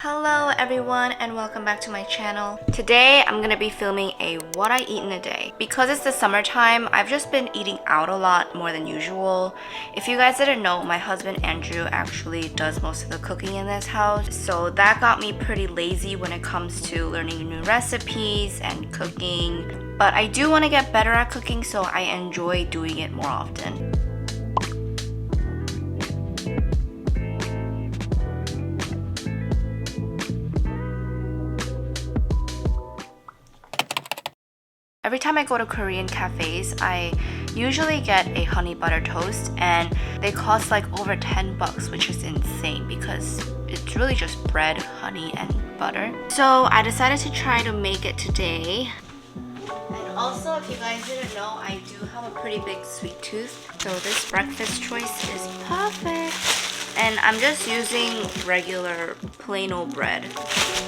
Hello everyone and welcome back to my channel. Today I'm gonna be filming a what I eat in a day. Because it's the summertime, I've just been eating out a lot more than usual. If you guys didn't know, my husband Andrew actually does most of the cooking in this house. So that got me pretty lazy when it comes to learning new recipes and cooking. But I do want to get better at cooking, so I enjoy doing it more often. Every time I go to Korean cafes, I usually get a honey butter toast and they cost like over 10 bucks, which is insane because it's really just bread, honey, and butter. So I decided to try to make it today. And also, if you guys didn't know, I do have a pretty big sweet tooth. So this breakfast choice is perfect. And I'm just using regular plain old bread.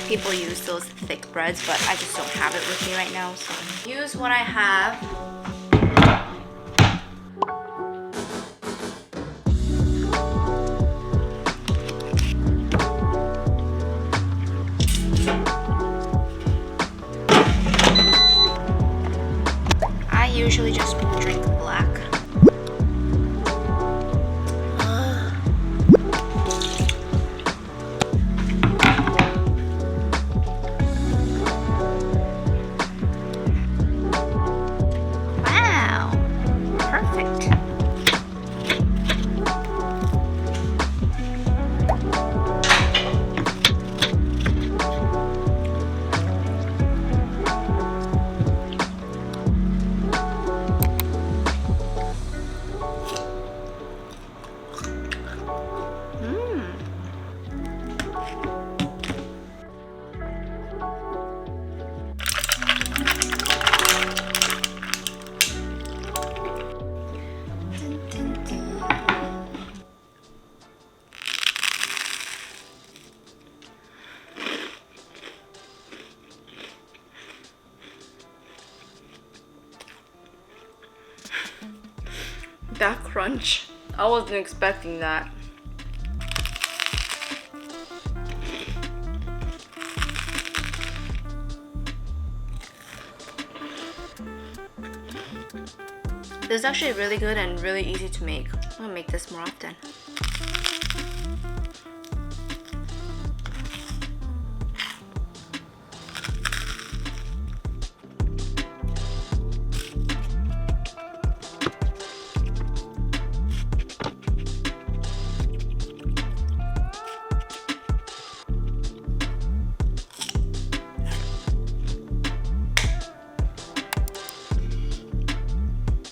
People use those thick breads, but I just don't have it with me right now, so use what I have. I usually just drink black. That crunch. I wasn't expecting that. This is actually really good and really easy to make. I'm gonna make this more often.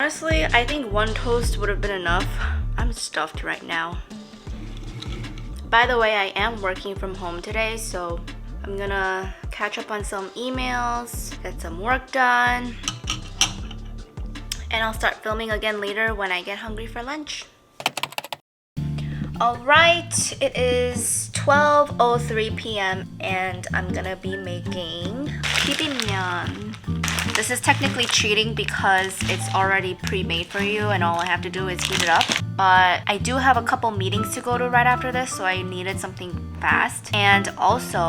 Honestly, I think one toast would have been enough. I'm stuffed right now. By the way, I am working from home today, so I'm gonna catch up on some emails, get some work done, and I'll start filming again later when I get hungry for lunch. Alright, it is 12:03 p.m. and I'm gonna be making bibimbap. This is technically cheating because it's already pre-made for you and all I have to do is heat it up. But I do have a couple meetings to go to right after this, so I needed something fast. And also,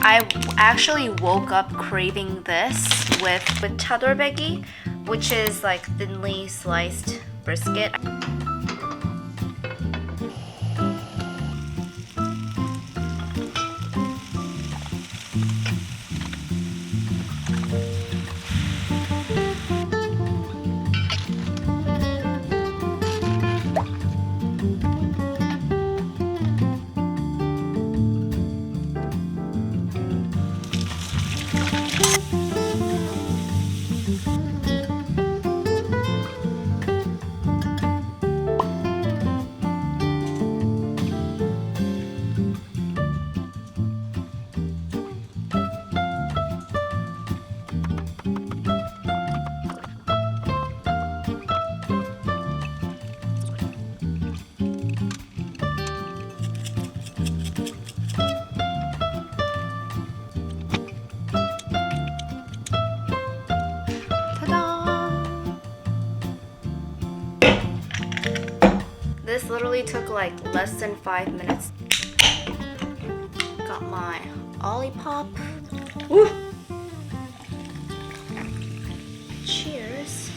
I actually woke up craving this with chadolbegi, which is like thinly sliced brisket. this literally took like less than 5 minutes. Got my Olipop. Woo! Cheers.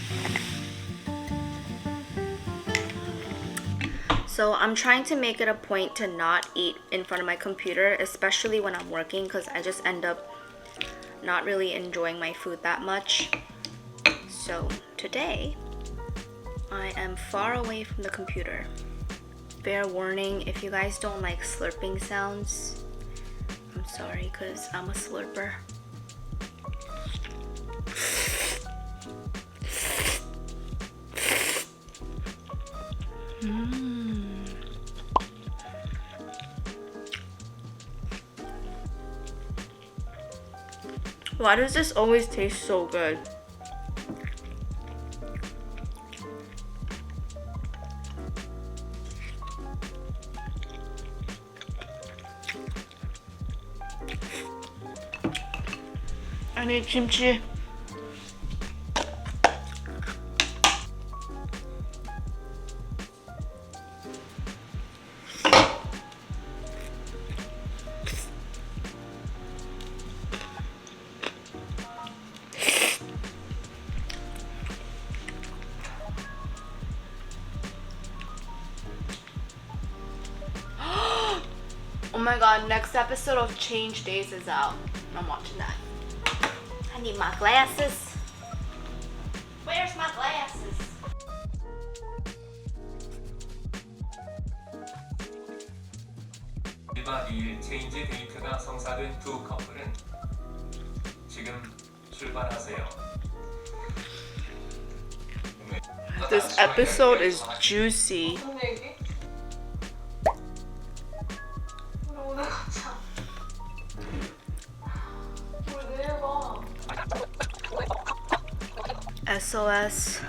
So I'm trying to make it a point to not eat in front of my computer, especially when I'm working, because I just end up not really enjoying my food that much. So today, I am far away from the computer. Fair warning, if you guys don't like slurping sounds, I'm sorry, because I'm a slurper. Why does this always taste so good? I need kimchi. Oh my god, next episode of Change Days is out. I'm watching that. I need my glasses. Where's my glasses? 일박 2일 체인지 데이트가 성사된 두 커플은 지금 출발하세요. This episode is juicy. SOS.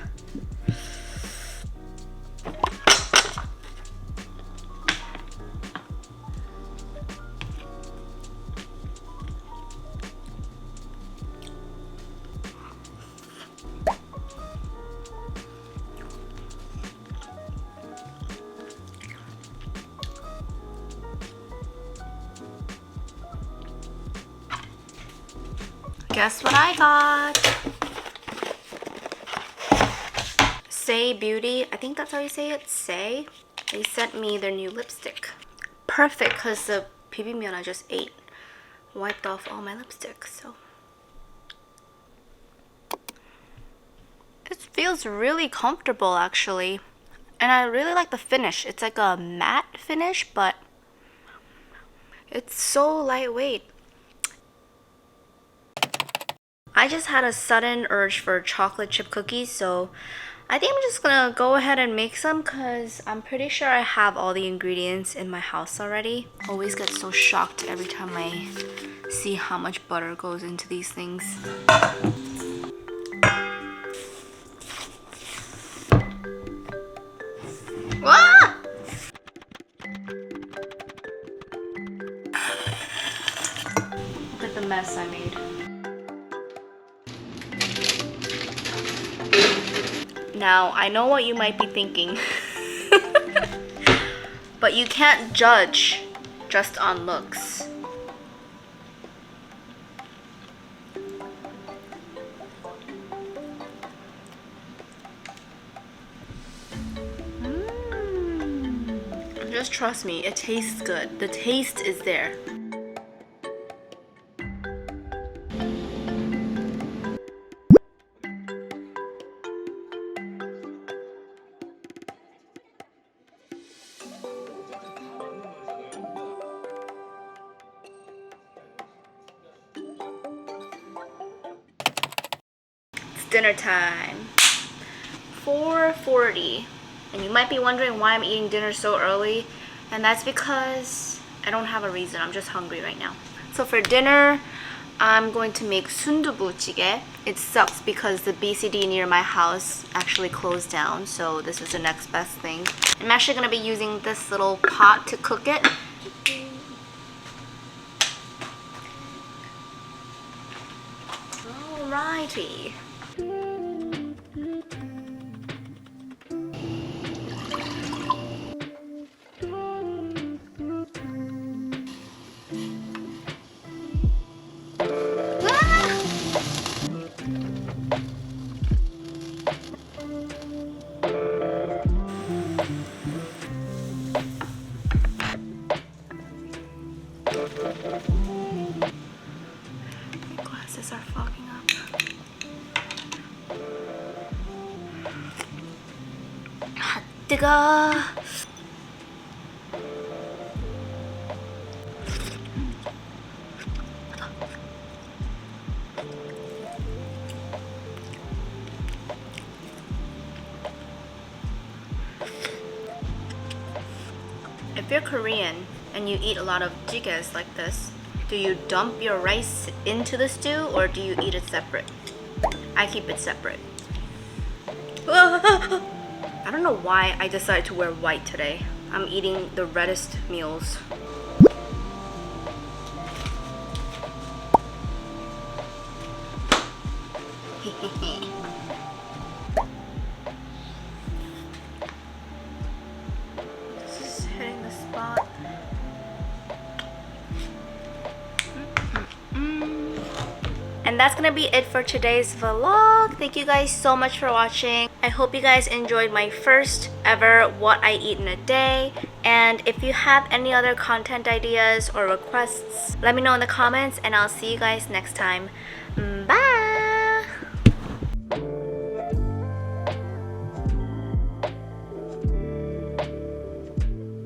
Guess what I got? Say Beauty, I think that's how you say it, Say. They sent me their new lipstick. Perfect, because the bibimbap I just ate wiped off all my lipstick, so. It feels really comfortable actually. And I really like the finish. It's like a matte finish, but it's so lightweight. I just had a sudden urge for chocolate chip cookies, so I think I'm just gonna go ahead and make some because I'm pretty sure I have all the ingredients in my house already. Always get so shocked every time I see how much butter goes into these things. Ah! Look at the mess I made. Now, I know what you might be thinking, but you can't judge just on looks. Just trust me, it tastes good. The taste is there. Dinner time. 4:40. And you might be wondering why I'm eating dinner so early, and that's because I don't have a reason. I'm just hungry right now. So for dinner, I'm going to make Sundubu Chicken. It sucks because the BCD near my house actually closed down, so this is the next best thing. I'm actually going to be using this little pot to cook it. Alrighty. 뜨거. If you're Korean and you eat a lot of jjigaes like this, do you dump your rice into the stew or do you eat it separate? I keep it separate. I don't know why I decided to wear white today. I'm eating the reddest meals. This is hitting the spot. And that's gonna be it for today's vlog. Thank you guys so much for watching. I hope you guys enjoyed my first ever what I eat in a day. And if you have any other content ideas or requests, let me know in the comments and I'll see you guys next time. Bye!